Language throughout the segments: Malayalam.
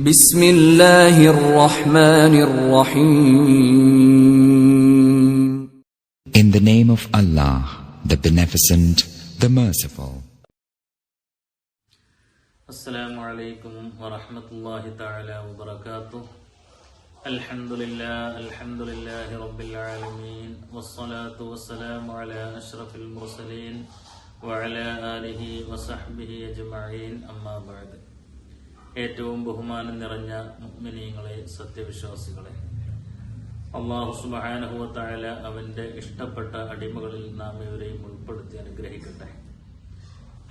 بسم الله الرحمن الرحيم. In the name of Allah, the Beneficent, the Merciful. Assalamu alaikum wa rahmatullahi ta'ala wa barakatuh. Alhamdulillahi rabbil alameen. Wassalatu wassalamu ala ashrafil mursaleen wa ala alihi wa sahbihi ajma'in. Amma ba'd. ഏറ്റവും ബഹുമാനം നിറഞ്ഞ മുഅ്മിനീങ്ങളെ, സത്യവിശ്വാസികളെ, അല്ലാഹു സുബ്ഹാനഹു വ തആല അവന്റെ ഇഷ്ടപ്പെട്ട അടിമകളിൽ നാം ഇവരെയും ഉൾപ്പെടുത്തി അനുഗ്രഹിക്കട്ടെ.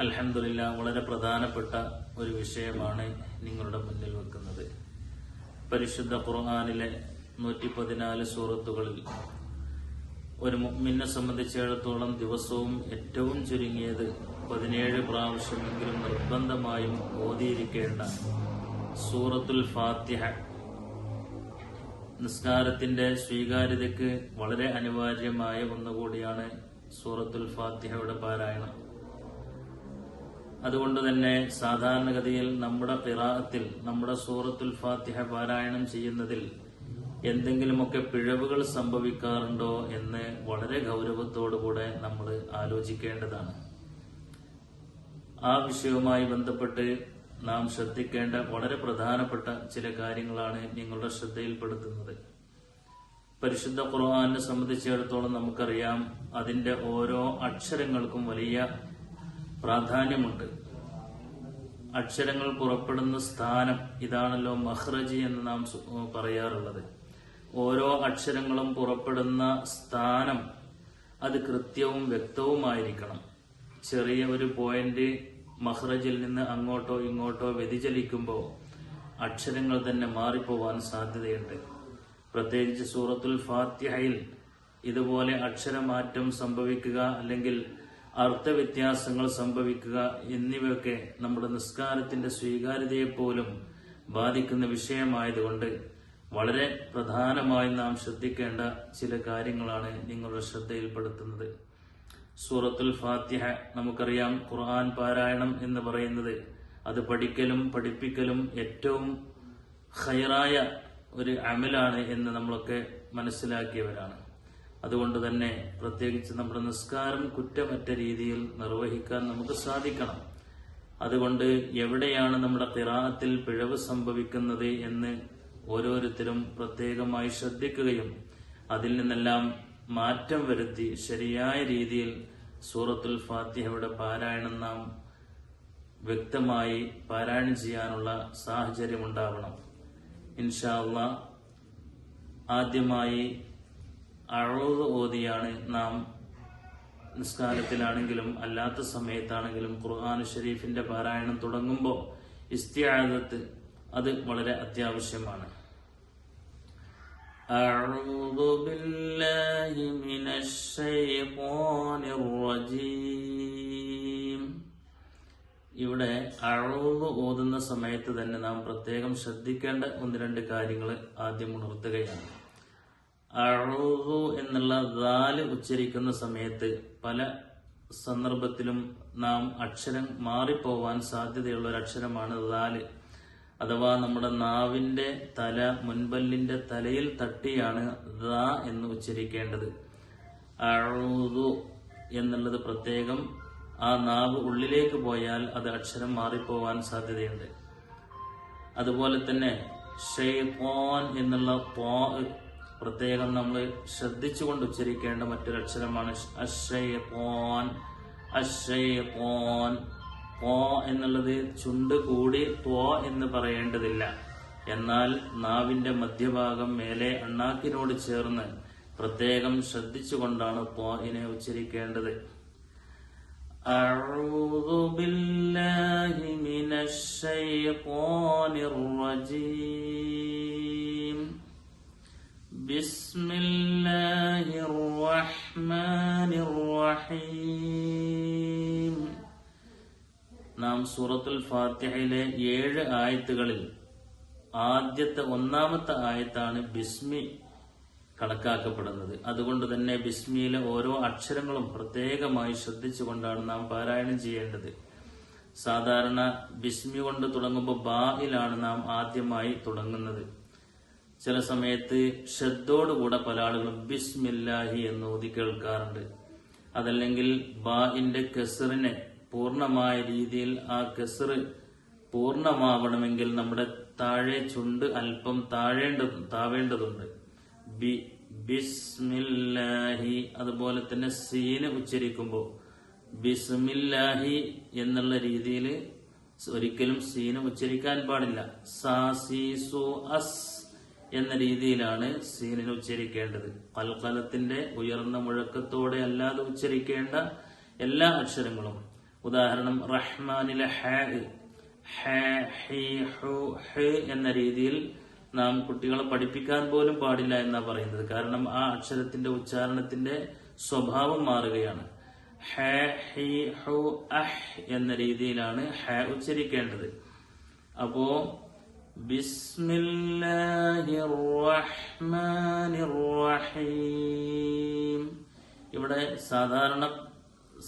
അൽഹംദുലില്ലാ, വളരെ പ്രധാനപ്പെട്ട ഒരു വിഷയമാണ് നിങ്ങളുടെ മുന്നിൽ വെക്കുന്നത്. പരിശുദ്ധ ഖുർആനിലെ 114 സൂറത്തുകളിൽ ഒരു മുഅ്മിനെ സംബന്ധിച്ചിടത്തോളം ദിവസവും ഏറ്റവും ചുരുങ്ങിയത് 17 പ്രാവശ്യമെങ്കിലും നിർബന്ധമായും ഓതിയിരിക്കേണ്ട സൂറത്തുൽ ഫാത്തിഹ നിസ്കാരത്തിന്റെ സ്വീകാര്യതയ്ക്ക് വളരെ അനിവാര്യമായ ഒന്നുകൂടിയാണ് സൂറത്തുൽ ഫാത്തിഹയുടെ പാരായണം. അതുകൊണ്ട് തന്നെ സാധാരണഗതിയിൽ നമ്മുടെ ഖിറാഅത്തിൽ നമ്മുടെ സൂറത്തുൽ ഫാത്തിഹ പാരായണം ചെയ്യുന്നതിൽ എന്തെങ്കിലുമൊക്കെ പിഴവുകൾ സംഭവിക്കാറുണ്ടോ എന്ന് വളരെ ഗൗരവത്തോടുകൂടെ നമ്മൾ ആലോചിക്കേണ്ടതാണ്. ആ വിഷയവുമായി ബന്ധപ്പെട്ട് നാം ശ്രദ്ധിക്കേണ്ട വളരെ പ്രധാനപ്പെട്ട ചില കാര്യങ്ങളാണ് നിങ്ങളുടെ ശ്രദ്ധയിൽപ്പെടുത്തുന്നത്. പരിശുദ്ധ ഖുർആനെ സംബന്ധിച്ചിടത്തോളം നമുക്കറിയാം, അതിന്റെ ഓരോ അക്ഷരങ്ങൾക്കും വലിയ പ്രാധാന്യമുണ്ട്. അക്ഷരങ്ങൾ പുറപ്പെടുന്ന സ്ഥാനം, ഇതാണല്ലോ മഖ്റജ് എന്ന് നാം പറയാറുള്ളത്. ഓരോ അക്ഷരങ്ങളും പുറപ്പെടുന്ന സ്ഥാനം അത് കൃത്യവും വ്യക്തവുമായിരിക്കണം. ചെറിയ ഒരു പോയിന്റ് മഖ്റജിൽ നിന്ന് അങ്ങോട്ടോ ഇങ്ങോട്ടോ വ്യതിചലിക്കുമ്പോൾ അക്ഷരങ്ങൾ തന്നെ മാറിപ്പോവാൻ സാധ്യതയുണ്ട്. പ്രത്യേകിച്ച് സൂറത്തുൽ ഫാത്തിഹയിൽ ഇതുപോലെ അക്ഷരമാറ്റം സംഭവിക്കുക അല്ലെങ്കിൽ അർത്ഥവ്യത്യാസങ്ങൾ സംഭവിക്കുക എന്നിവയൊക്കെ നമ്മുടെ നിസ്കാരത്തിന്റെ സ്വീകാര്യതയെപ്പോലും ബാധിക്കുന്ന വിഷയമായതുകൊണ്ട് വളരെ പ്രധാനമായി നാം ശ്രദ്ധിക്കേണ്ട ചില കാര്യങ്ങളാണ് നിങ്ങളുടെ ശ്രദ്ധയിൽപ്പെടുത്തുന്നത്. സൂറത്തുൽ ഫാത്തിഹ നമുക്കറിയാം, ഖുർആൻ പാരായണം എന്ന് പറയുന്നത് അത് പഠിക്കലും പഠിപ്പിക്കലും ഏറ്റവും ഖൈറായ ഒരു അമലാണ് എന്ന് നമ്മളൊക്കെ മനസ്സിലാക്കിയവരാണ്. അതുകൊണ്ട് തന്നെ പ്രത്യേകിച്ച് നമ്മുടെ നിസ്കാരം കുറ്റമറ്റ രീതിയിൽ നിർവഹിക്കാൻ നമുക്ക് സാധിക്കണം. അതുകൊണ്ട് എവിടെയാണ് നമ്മുടെ ഖിറാഅത്തിൽ പിഴവ് സംഭവിക്കുന്നത് എന്ന് ഓരോരുത്തരും പ്രത്യേകമായി ശ്രദ്ധിക്കുകയും അതിൽ നിന്നെല്ലാം മാറ്റം വരുത്തി ശരിയായ രീതിയിൽ സൂറത്തുൽ ഫാത്തിഹയുടെ പാരായണം നാം വ്യക്തമായി പാരായണം ചെയ്യാനുള്ള സാഹചര്യം ഉണ്ടാവണം. ഇൻഷാ അല്ലാഹ് ആദ്യമായി അഊദ് ഓതിയാണ് നാം നിസ്കാരത്തിലാണെങ്കിലും അല്ലാത്ത സമയത്താണെങ്കിലും ഖുർആൻ ഷരീഫിന്റെ പാരായണം തുടങ്ങുമ്പോൾ ഇസ്തിആദത്ത് അത് വളരെ അത്യാവശ്യമാണ്. أعوذ بالله من الشيطان الرجيم. ഇവിടെ അഊദ് ഓതുന്ന സമയത്ത് തന്നെ നാം പ്രത്യേകം ശ്രദ്ധിക്കേണ്ട 1-2 കാര്യങ്ങൾ ആദ്യം ഉണർത്തുകയാണ്. അഊദു എന്നുള്ള ദാല് ഉച്ചരിക്കുന്ന സമയത്ത് പല സന്ദർഭത്തിലും നാം അക്ഷരം മാറിപ്പോവാൻ സാധ്യതയുള്ള ഒരു അക്ഷരമാണ് ദാല്. അഥവാ നമ്മുടെ നാവിന്റെ തല, മുൻപല്ലിന്റെ തലയിൽ തട്ടിയാണ് ദ എന്ന് ഉച്ചരിക്കേണ്ടത്. അഊദു എന്നുള്ളത് പ്രത്യേകം ആ നാവ് ഉള്ളിലേക്ക് പോയാൽ അത് അക്ഷരം മാറിപ്പോവാൻ സാധ്യതയുണ്ട്. അതുപോലെ തന്നെ ശൈത്വാൻ എന്നുള്ള പ്രത്യേകം നമ്മൾ ശ്രദ്ധിച്ചുകൊണ്ട് ഉച്ചരിക്കേണ്ട മറ്റൊരു അക്ഷരമാണ് അശ്ശൈത്വാൻ. അശ്ശൈത്വാൻ എന്നുള്ളത് ചുണ്ട് കൂടി ത്വ എന്ന് പറയേണ്ടതില്ല. എന്നാൽ നാവിന്റെ മധ്യഭാഗം മേലെ അണ്ണാക്കിനോട് ചേർന്ന് പ്രത്യേകം ശ്രദ്ധിച്ചുകൊണ്ടാണ് ത്വഇനെ ഉച്ചരിക്കേണ്ടത്. അഊദു ബില്ലാഹി മിനശ് ശൈത്വാനിർ റജീം. ബിസ്മില്ലാഹിർ റഹ്മാനിർ റഹീം. നാം സൂറത്തുൽ ഫാത്തിഹയിലെ 7 ആയത്തുകളിൽ ആദ്യത്തെ 1-ാമത്തെ ആയത്താണ് ബിസ്മി കണക്കാക്കപ്പെടുന്നത്. അതുകൊണ്ട് തന്നെ ബിസ്മിയിലെ ഓരോ അക്ഷരങ്ങളും പ്രത്യേകമായി ശ്രദ്ധിച്ചുകൊണ്ടാണ് നാം പാരായണം ചെയ്യേണ്ടത്. സാധാരണ ബിസ്മി കൊണ്ട് തുടങ്ങുമ്പോൾ ബായിലാണ് നാം ആദ്യമായി തുടങ്ങുന്നത്. ചില സമയത്ത് ഷദ്ദോടുകൂടെ പല ആളുകളും ബിസ്മില്ലാഹി എന്ന് ഓതി കേൾക്കാറുണ്ട്. അതല്ലെങ്കിൽ ബാഇന്റെ കെസറിനെ പൂർണ്ണമായ രീതിയിൽ ആ കെസർ പൂർണ്ണമാവണമെങ്കിൽ നമ്മുടെ താഴെ ചുണ്ട് അല്പം താവേണ്ടതുണ്ട്. ബിസ്മില്ലാഹി. അതുപോലെ തന്നെ സീന് ഉച്ചരിക്കുമ്പോൾ ബിസ്മില്ലാഹി എന്നുള്ള രീതിയിൽ ഒരിക്കലും സീന് ഉച്ചരിക്കാൻ പാടില്ല. സാ സീ സു അസ് എന്ന രീതിയിലാണ് സീനിന് ഉച്ചരിക്കേണ്ടത്. കൽക്കലത്തിന്റെ ഉയർന്ന മുഴക്കത്തോടെ അല്ലാതെ ഉച്ചരിക്കേണ്ട എല്ലാ അക്ഷരങ്ങളും. ഉദാഹരണം റഹ്മാനിലെ എന്ന രീതിയിൽ നാം കുട്ടികളെ പഠിപ്പിക്കാൻ പോലും പാടില്ല എന്നാ പറയുന്നത്. കാരണം ആ അക്ഷരത്തിന്റെ ഉച്ചാരണത്തിന്റെ സ്വഭാവം മാറുകയാണ്. എന്ന രീതിയിലാണ് ഉച്ചരിക്കേണ്ടത്. അപ്പോ ബിസ്മില്ലാഹിർ റഹ്മാനിർ റഹീം. ഇവിടെ സാധാരണ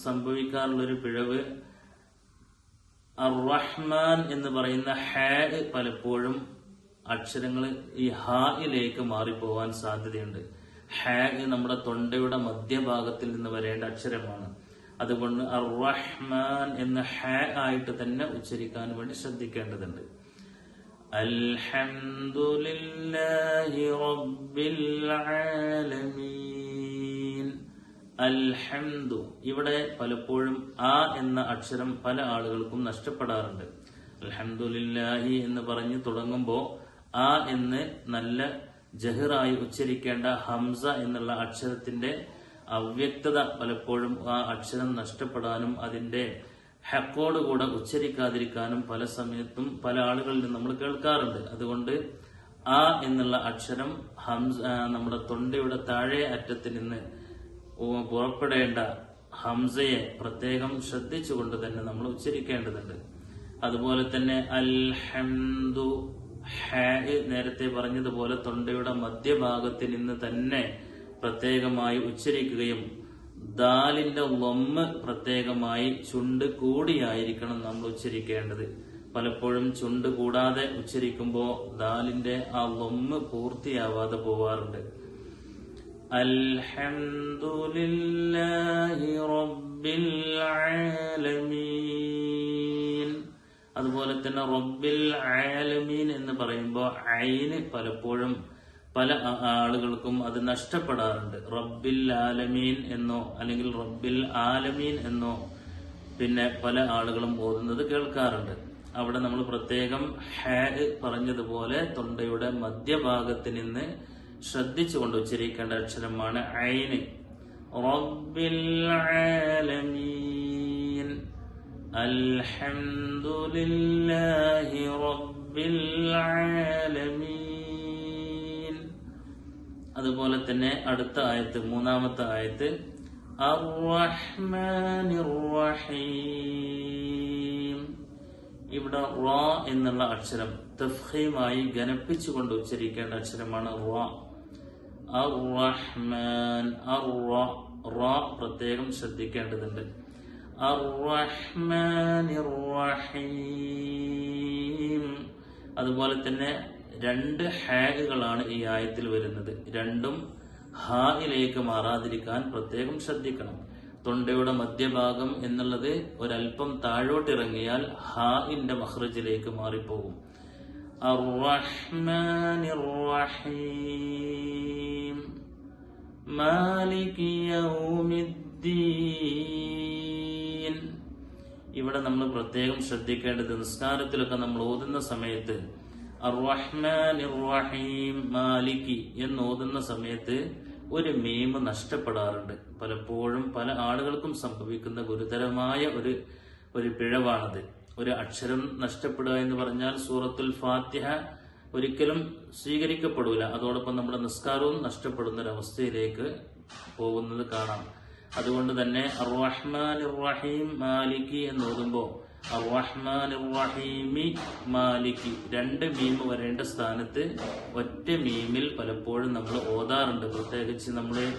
സംഭവിക്കാറുള്ളൊരു പിഴവ്, അർ-റഹ്മാൻ എന്ന് പറയുന്ന പലപ്പോഴും അക്ഷരങ്ങൾ ഈ ഹായിലേക്ക് മാറിപ്പോവാൻ സാധ്യതയുണ്ട്. നമ്മുടെ തൊണ്ടയുടെ മധ്യഭാഗത്തിൽ നിന്ന് വരേണ്ട അക്ഷരമാണ്. അതുകൊണ്ട് അർ-റഹ്മാൻ എന്ന ആയിട്ട് തന്നെ ഉച്ചരിക്കാൻ വേണ്ടി ശ്രദ്ധിക്കേണ്ടതുണ്ട്. അൽഹംദുലില്ലാഹി റബ്ബിൽ ആലമീൻ. അൽഹംദു. ഇവിടെ പലപ്പോഴും ആ എന്ന അക്ഷരം പല ആളുകൾക്കും നഷ്ടപ്പെടാറുണ്ട്. അൽഹംദുലില്ലാഹി എന്ന് പറഞ്ഞ് തുടങ്ങുമ്പോൾ ആ എന്ന് നല്ല ജഹിറായി ഉച്ചരിക്കേണ്ട ഹംസ എന്നുള്ള അക്ഷരത്തിന്റെ അവ്യക്തത പലപ്പോഴും ആ അക്ഷരം നഷ്ടപ്പെടാനും അതിന്റെ ഹക്കോടുകൂടെ ഉച്ചരിക്കാതിരിക്കാനും പല സമയത്തും പല ആളുകളിൽ നമ്മൾ കേൾക്കാറുണ്ട്. അതുകൊണ്ട് ആ എന്നുള്ള അക്ഷരം നമ്മുടെ തൊണ്ടയുടെ താഴെ അറ്റത്തിൽ നിന്ന് പുറപ്പെടേണ്ട ഹംസയെ പ്രത്യേകം ശ്രദ്ധിച്ചുകൊണ്ട് തന്നെ നമ്മൾ ഉച്ചരിക്കേണ്ടതുണ്ട്. അതുപോലെ തന്നെ അൽഹംദു, നേരത്തെ പറഞ്ഞതുപോലെ തൊണ്ടയുടെ മധ്യഭാഗത്തിൽ നിന്ന് തന്നെ പ്രത്യേകമായി ഉച്ചരിക്കുകയും ദാലിന്റെ ലൊമ്മ് പ്രത്യേകമായി ചുണ്ട് കൂടിയായിരിക്കണം നമ്മൾ ഉച്ചരിക്കേണ്ടത്. പലപ്പോഴും ചുണ്ട് കൂടാതെ ഉച്ചരിക്കുമ്പോൾ ദാലിന്റെ ആ ലൊമ്മ് പൂർത്തിയാവാതെ പോവാറുണ്ട്. അൽഹംദുലില്ലാഹി റബ്ബിൽ ആലമീൻ. അതുപോലെ തന്നെ റബ്ബിൽ ആലമീൻ എന്ന് പറയുമ്പോൾ ഐന് പലപ്പോഴും പല ആളുകൾക്കും അത് നഷ്ടപ്പെടാറുണ്ട്. റബ്ബിൽ ആലമീൻ എന്നോ അല്ലെങ്കിൽ റബ്ബിൽ ആലമീൻ എന്നോ പിന്നെ പല ആളുകളും ഓതുന്നത് കേൾക്കാറുണ്ട്. അവിടെ നമ്മൾ പ്രത്യേകം പറഞ്ഞതുപോലെ തൊണ്ടയുടെ മധ്യഭാഗത്ത് നിന്ന് ശ്രദ്ധിച്ചുകൊണ്ട് ഉച്ചരിക്കേണ്ട അക്ഷരമാണ് ഐന്. റബ്ബിൽ ആലമീൻ. അൽഹംദുലില്ലാഹി റബ്ബിൽ ആലമീൻ. അതുപോലെ തന്നെ അടുത്ത ആയത്ത്, മൂന്നാമത്തെ ആയത്ത് അർ-റഹ്മാനിർ റഹീം. ഇവിടെ റാ എന്നുള്ള അക്ഷരം തഫ്ഖീമായി ഘനപ്പിച്ചുകൊണ്ട് ഉച്ചരിക്കേണ്ട അക്ഷരമാണ് റാ. അർ-റഹ്മാൻ. റാ പ്രത്യേകം ശ്രദ്ധിക്കേണ്ടതുണ്ട്. അർ-റഹ്മാനിർ റഹീം. അതുപോലെ തന്നെ രണ്ട് ഹാകളാണ് ഈ ആയത്തിൽ വരുന്നത്. രണ്ടും ഹായിലേക്ക് മാറാതിരിക്കാൻ പ്രത്യേകം ശ്രദ്ധിക്കണം. തൊണ്ടയുടെ മധ്യഭാഗം എന്നുള്ളത് ഒരൽപ്പം താഴോട്ടിറങ്ങിയാൽ ഹാഇന്റെ മഖ്റജിലേക്ക് മാറിപ്പോകും. അർ-റഹ്മാനിർ റഹീം. മാലികി യൗമിദ്ദീൻ. ഇവിടെ നമ്മൾ പ്രത്യേകം ശ്രദ്ധിക്കേണ്ടത്, നിസ്കാരത്തിലൊക്കെ നമ്മൾ ഓതുന്ന സമയത്ത് അർ-റഹ്മാനിർ റഹീം മാലികി എന്ന് ഓതുന്ന സമയത്ത് ഒരു മീമ് നഷ്ടപ്പെടാറുണ്ട്. പലപ്പോഴും പല ആളുകൾക്കും സംഭവിക്കുന്ന ഗുരുതരമായ ഒരു പിഴവാണത്. ഒരു അക്ഷരം നഷ്ടപ്പെടുക എന്ന് പറഞ്ഞാൽ സൂറത്തുൽ ഫാത്തിഹ ഒരിക്കലും സ്വീകരിക്കപ്പെടൂല. അതോടൊപ്പം നമ്മുടെ നിസ്കാരവും നഷ്ടപ്പെടുന്ന ഒരവസ്ഥയിലേക്ക് പോകുന്നത് കാണാം. അതുകൊണ്ട് തന്നെ അർ-റഹ്മാനിർ റഹീം മാലികി എന്ന് ഓതുമ്പോൾ അർ-റഹ്മാനിർ റഹീമി മാലികി രണ്ട് മീമ് വരേണ്ട സ്ഥാനത്ത് ഒറ്റ മീമിൽ പലപ്പോഴും നമ്മൾ ഓതാറുണ്ട്. പ്രത്യേകിച്ച് നമ്മൾ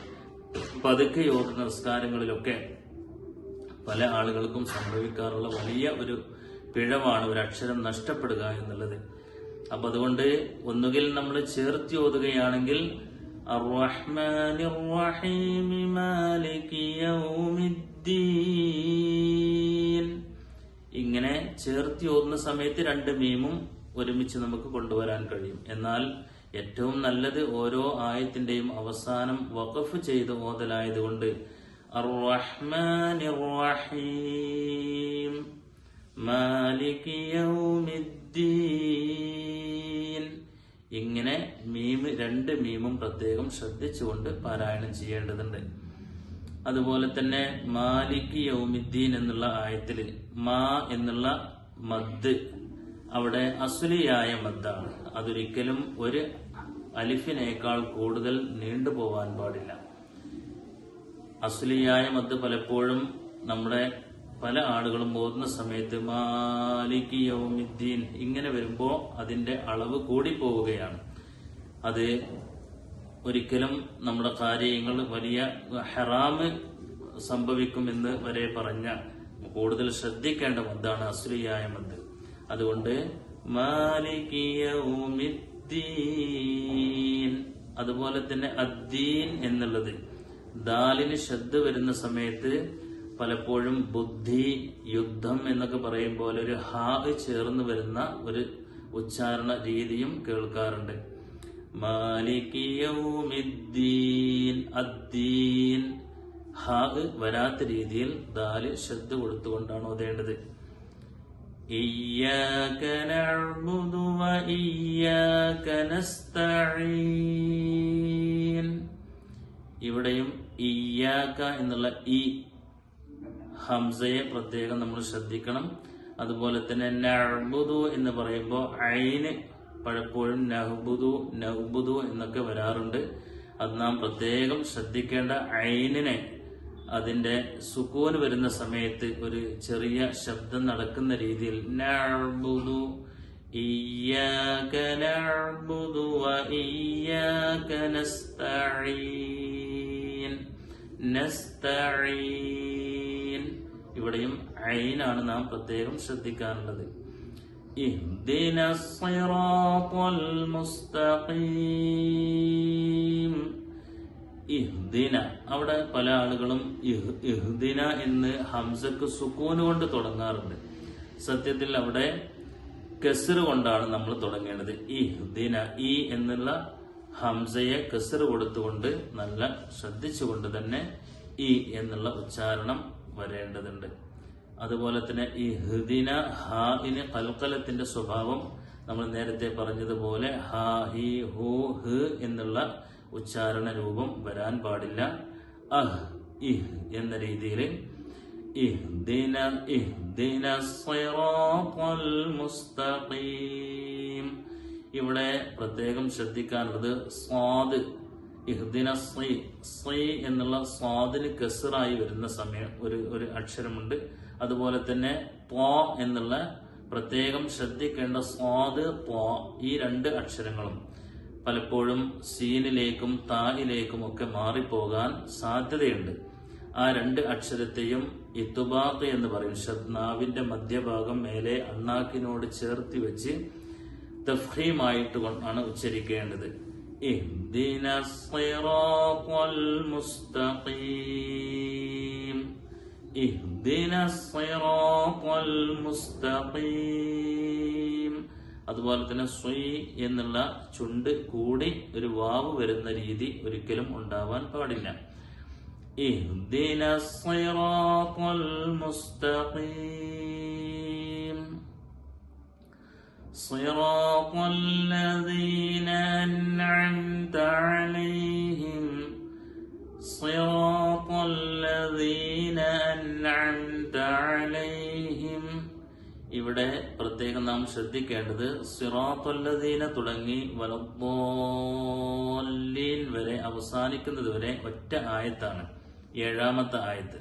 പതുക്കെ ഓതുന്ന നിസ്കാരങ്ങളിലൊക്കെ പല ആളുകൾക്കും സംഭവിക്കാറുള്ള വലിയ ഒരു പിഴവാണ്, ഒരു അക്ഷരം നഷ്ടപ്പെടുക എന്നുള്ളത്. അപ്പൊ അതുകൊണ്ട് ഒന്നുകിൽ നമ്മൾ ചേർത്തി ഓതുകയാണെങ്കിൽ അർ-റഹ്മാനിർ റഹീം മാലികി യൗമിദ്ദീൻ, ഇങ്ങനെ ചേർത്തി ഓതുന്ന സമയത്ത് രണ്ട് മീമും ഒരുമിച്ച് നമുക്ക് കൊണ്ടുവരാൻ കഴിയും. എന്നാൽ ഏറ്റവും നല്ലത് ഓരോ ആയത്തിന്റെയും അവസാനം വഖഫ് ചെയ്ത് ഓതലായതുകൊണ്ട് അർ-റഹ്മാനിർ റഹീം മാലികി യൗമിദ്ദീൻ, ഇങ്ങനെ രണ്ട് മീമും പ്രത്യേകം ശ്രദ്ധിച്ചുകൊണ്ട് പാരായണം ചെയ്യേണ്ടതുണ്ട്. അതുപോലെ തന്നെ മാലികി യൗമിദ്ദീൻ എന്നുള്ള ആയത്തിൽ മാ എന്നുള്ള മദ് അവിടെ അസ്ലിയായ മദ്ദാണ്. അതൊരിക്കലും ഒരു അലിഫിനേക്കാൾ കൂടുതൽ നീണ്ടുപോവാൻ പാടില്ല. അസ്ലിയായ മദ് പലപ്പോഴും നമ്മുടെ പല ആളുകളും ഓതുന്ന സമയത്ത് മാലികി യൗമിദ്ദീൻ ഇങ്ങനെ വരുമ്പോൾ അതിന്റെ അളവ് കൂടിപ്പോവുകയാണ്. അത് ഒരിക്കലും നമ്മുടെ കാര്യങ്ങൾ വലിയ ഹറാമ് സംഭവിക്കുമെന്ന് വരെ പറഞ്ഞ കൂടുതൽ ശ്രദ്ധിക്കേണ്ട മദ്ദാണ് അസ്ലിയായ മദ്. അതുകൊണ്ട് മാലികി യൗമിദ്ദീൻ. അതുപോലെ തന്നെ അദ്ദീൻ എന്നുള്ളത് ദാലിന് ശബ്ദ വരുന്ന സമയത്ത് പലപ്പോഴും ബുദ്ധി, യുദ്ധം എന്നൊക്കെ പറയും പോലെ ഒരു ഹാ ചേർന്ന് വരുന്ന ഒരു ഉച്ചാരണ രീതിയും കേൾക്കാറുണ്ട്. മാലികി യൗമിദ്ദീൻ, അദ്ദീൻ, ഹാ വരാത്ത രീതിയിൽ ദാല് ശബ്ദ കൊടുത്തുകൊണ്ടാണ് ഓതേണ്ടത്. ഇയ്യാക നഅ്ബുദു വ ഇയ്യാക നസ്തഈൻ, ഇവിടെയും ഇയ്യാക എന്നുള്ള ഈ ഹംസയെ പ്രത്യേകം നമ്മൾ ശ്രദ്ധിക്കണം. അതുപോലെ തന്നെ നഅ്ബുദു എന്ന് പറയുമ്പോൾ ഐന് പലപ്പോഴും നഅ്ബുദു എന്നൊക്കെ വരാറുണ്ട്. അത് നാം പ്രത്യേകം ശ്രദ്ധിക്കേണ്ട. ഐനിനെ അതിന്റെ സുക്കൂന് വരുന്ന സമയത്ത് ഒരു ചെറിയ ശബ്ദം നടക്കുന്ന രീതിയിൽ നഅ്ബുദു ഇയ്യാക നഅ്ബുദു വ ഇയ്യാക നസ്തഈൻ, നസ്തഈൻ, ഇവിടെയും ഐനാണ് നാം പ്രത്യേകം ശ്രദ്ധിക്കാനുള്ളത്. ഇഹ്ദിനസ് സിറാത്തൽ മുസ്തഖീം, ഇഹ്ദിന, അവിടെ പല ആളുകളും ഇഹ്ദിന എന്ന് ഹംസക്ക് സുക്കൂന് കൊണ്ട് തുടങ്ങാറുണ്ട്. സത്യത്തിൽ അവിടെ കസ്ർ കൊണ്ടാണ് നമ്മൾ തുടങ്ങേണ്ടത്. ഇഹ്ദിന, ഈ എന്നുള്ള ഹംസയെ കസ്ർ കൊടുത്തുകൊണ്ട് നല്ല ശ്രദ്ധിച്ചുകൊണ്ട് തന്നെ ഈ എന്നുള്ള ഉച്ചാരണം വരേണ്ടതുണ്ട്. അതുപോലെ തന്നെ ഇഹ്ദിന, ഹാഇന് ഖൽഖലത്തിന്റെ സ്വഭാവം നമ്മൾ നേരത്തെ പറഞ്ഞതുപോലെ ഹാ, ഹി, ഹു, ഹ് എന്നുള്ള ഉച്ചാരണ രൂപം വരാൻ പാടില്ല. അഹ്, ഇഹ് എന്ന രീതിയിൽ ഇഹ്ദിന സിറാത്തൽ മുസ്തഖീം. ഇവിടെ പ്രത്യേകം ശ്രദ്ധിക്കാനുള്ളത് സ്വാദ്, ഇഹ്ദിന സി എന്നുള്ള സ്വാദിന് കസ്റായി വരുന്ന സമയം ഒരു അക്ഷരമുണ്ട്. അതുപോലെ തന്നെ ത്വാ എന്നുള്ള പ്രത്യേകം ശ്രദ്ധിക്കേണ്ട സ്വാദ്, ത്വാ, ഈ രണ്ട് അക്ഷരങ്ങളും പലപ്പോഴും സീനിലേക്കും തായിലേക്കും ഒക്കെ മാറിപ്പോകാൻ സാധ്യതയുണ്ട്. ആ രണ്ട് അക്ഷരത്തെയും ഇത്തുബാഖ് എന്ന് പറയും. നാവിന്റെ മധ്യഭാഗം മേലെ അണ്ണാക്കിനോട് ചേർത്തി വെച്ച് തഫ്ഹീമായിട്ട് കൊണ്ടാണ് ഉച്ചരിക്കേണ്ടത്. ഇഹ്ദിനസ് സിറാത്തൽ മുസ്തഖീം, ഇഹ്ദിനസ് സിറാത്തൽ മുസ്തഖീം. അതുപോലെ തന്നെ സ്വീ എന്നുള്ള ചുണ്ട് കൂടി ഒരു വാവ് വരുന്ന രീതി ഒരിക്കലും ഉണ്ടാവാൻ പാടില്ല. ഇഹ്ദിനസ് സിറാത്തൽ മുസ്തഖീം സിറാത്തൽ ലദീന അൻഅംത അലൈഹിം, സിറാത്തൽ ലദീന അൻഅംത അലൈഹിം. ഇവിടെ പ്രത്യേകം നാം ശ്രദ്ധിക്കേണ്ടത് സിറാത്തുല്ലദീന തുടങ്ങി വലദ്ദാല്ലീൻ വരെ അവസാനിക്കുന്നത് വരെ ഒറ്റ ആയത്താണ്, 7ാമത്തെ ആയത്ത്.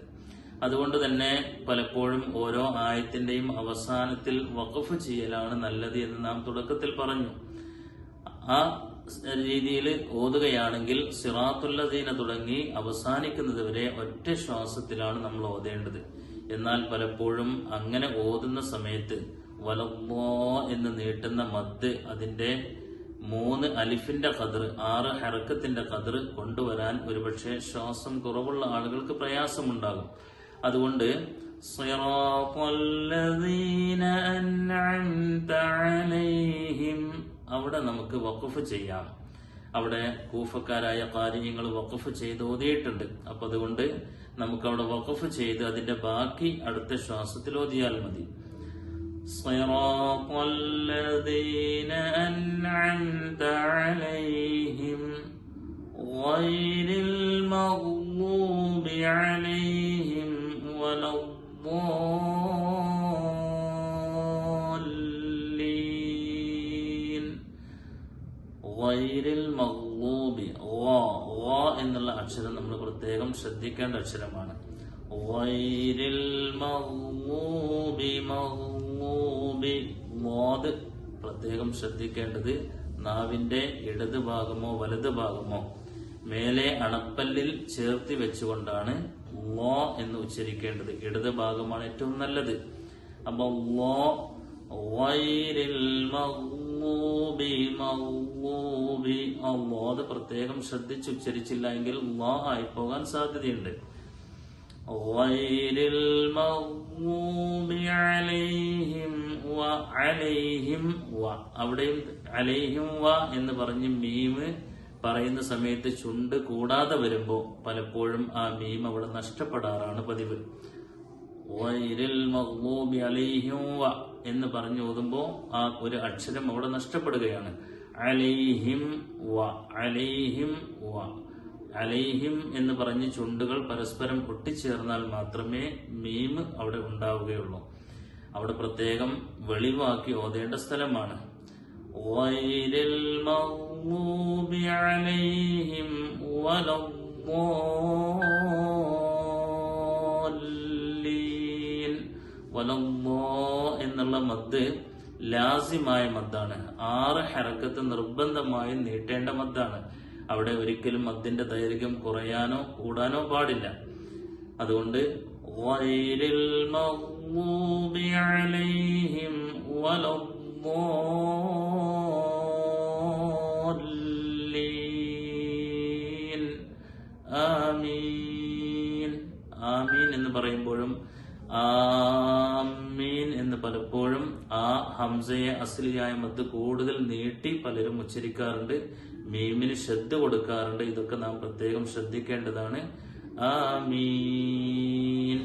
അതുകൊണ്ട് തന്നെ പലപ്പോഴും ഓരോ ആയത്തിന്റെയും അവസാനത്തിൽ വഖഫ് ചെയ്യലാണ് നല്ലത് എന്ന് നാം തുടക്കത്തിൽ പറഞ്ഞു. ആ രീതിയിൽ ഓതുകയാണെങ്കിൽ സിറാത്തുല്ലദീന തുടങ്ങി അവസാനിക്കുന്നത് വരെ ഒറ്റ ശ്വാസത്തിലാണ് നമ്മൾ ഓതേണ്ടത്. എന്നാൽ പലപ്പോഴും അങ്ങനെ ഓതുന്ന സമയത്ത് വലല്ലാ എന്ന് നീട്ടുന്ന മദ് അതിന്റെ 3 അലിഫിന്റെ ഖദർ 6 ഹറക്കത്തിന്റെ ഖദർ കൊണ്ടുവരാൻ ഒരുപക്ഷെ ശ്വാസം കുറവുള്ള ആളുകൾക്ക് പ്രയാസമുണ്ടാകും. അതുകൊണ്ട് സിറാത്തല്ലദീന അൻഅംത അലൈഹിം അവിടെ നമുക്ക് വഖഫ് ചെയ്യാം. അവിടെ കൂഫക്കാരായ ഖാരിയങ്ങൾ വഖഫ് ചെയ്ത് ഓതിയിട്ടുണ്ട്. അപ്പൊ അതുകൊണ്ട് നമുക്ക് അവിടെ വഖഫ് ചെയ്ത് അതിന്റെ ബാക്കി അടുത്ത ശ്വാസത്തിൽ ഓതിയാൽ മതി. صراط الذين أنعمت عليهم غير المغضوب عليهم ولا الضالين غير المغضوب എന്നുള്ള അക്ഷരം നമ്മൾ പ്രത്യേകം ശ്രദ്ധിക്കേണ്ട അക്ഷരമാണ്. غير المغضوب മോദ് പ്രത്യേകം ശ്രദ്ധിക്കേണ്ടത് നാവിന്റെ ഇടത് ഭാഗമോ വലത് ഭാഗമോ മേലെ അണപ്പല്ലിൽ ചേർത്തി വെച്ചുകൊണ്ടാണ് ലോ എന്ന് ഉച്ചരിക്കേണ്ടത്. ഇടത് ഭാഗമാണ് ഏറ്റവും നല്ലത്. അപ്പൊ ലോ അത് പ്രത്യേകം ശ്രദ്ധിച്ച് ഉച്ചരിച്ചില്ല എങ്കിൽ ലോ ആയിപ്പോകാൻ സാധ്യതയുണ്ട്. അവിടെയും അലൈഹിം വ എന്ന് പറഞ്ഞ് മീമ് പറയുന്ന സമയത്ത് ചുണ്ട് കൂടാതെ വരുമ്പോ പലപ്പോഴും ആ മീം അവിടെ നഷ്ടപ്പെടാറാണ് പതിവ്. അലൈഹിം വ എന്ന് പറഞ്ഞു ഓതുമ്പോ ആ ഒരു അക്ഷരം അവിടെ നഷ്ടപ്പെടുകയാണ്. അലൈഹിം വ അലൈഹിം വ അലൈഹിം എന്ന് പറഞ്ഞ് ചുണ്ടുകൾ പരസ്പരം ഒട്ടിച്ചേർന്നാൽ മാത്രമേ മീം അവിടെ ഉണ്ടാവുകയുള്ളൂ. അവിടെ പ്രത്യേകം വെളിവാക്കി ഓതേണ്ട സ്ഥലമാണ്. എന്നുള്ള മദ് ലാസിമായ മദ്ദാണ്. 6 ഹറക്കത്ത് നിർബന്ധമായി നീട്ടേണ്ട മദ്ദാണ്. അവിടെ ഒരിക്കലും മദ്ദിന്റെ ദൈർഘ്യം കുറയാനോ കൂടാനോ പാടില്ല. അതുകൊണ്ട് ആമീൻ ആമീൻ എന്ന് പറയുമ്പോഴും ആമീൻ എന്ന് പലപ്പോഴും ആ ഹംസയെ അസ്ലിയായ മദ് കൂടുതൽ നീട്ടി പലരും ഉച്ചരിക്കാറുണ്ട്. മീമിന് ശ്രദ്ധ കൊടുക്കാറുണ്ട്. ഇതൊക്കെ നാം പ്രത്യേകം ശ്രദ്ധിക്കേണ്ടതാണ്. ആമീൻ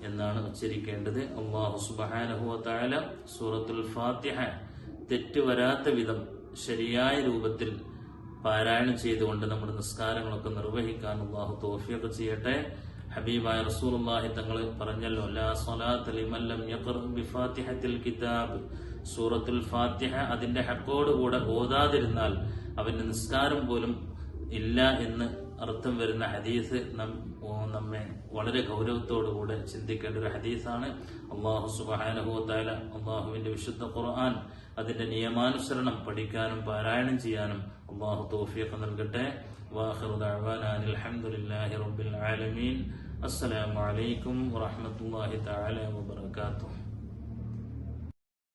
എന്നാണ് ഉച്ചരിക്കേണ്ടത്. അല്ലാഹു സുബ്ഹാനഹു വ തആല സൂറത്തുൽ ഫാത്തിഹ തെറ്റ് വരാത്ത വിധം ശരിയായ രൂപത്തിൽ പാരായണം ചെയ്തുകൊണ്ട് നമ്മുടെ നിസ്കാരങ്ങളൊക്കെ നിർവഹിക്കാൻ അല്ലാഹു തൗഫീഖ് ചെയ്യട്ടെ. ഹബീബായ റസൂലുള്ളാഹി തങ്ങൾ പറഞ്ഞല്ലോ, ലാ സ്വലാത്ത ലിമൻ ലം യഖറ ബിഫാത്തിഹത്തിൽ കിതാബ്. സൂറത്തുൽ ഫാത്തിഹ അതിന്റെ ഹഖോടുകൂടെ ഓതാതിരുന്നാൽ അവന്റെ നിസ്കാരം പോലും ഇല്ല എന്ന് അർത്ഥം വരുന്ന ഹദീസ് നമ്മെ വളരെ ഗൗരവത്തോടുകൂടെ ചിന്തിക്കേണ്ട ഒരു ഹദീസാണ്. അല്ലാഹു സുബ്ഹാനഹു വ തആല അല്ലാഹുവിന്റെ വിശുദ്ധ ഖുർആൻ അതിന്റെ നിയമാനുസരണം പഠിക്കാനും പാരായണം ചെയ്യാനും അല്ലാഹു തൗഫീഖ് നൽകട്ടെ. വാഖിറു ദഅവാനാ അൽഹംദുലില്ലാഹി റബ്ബിൽ ആലമീൻ. അസ്സലാമു അലൈക്കും വറഹ്മത്തുള്ളാഹി തആല വബറകാതുഹു.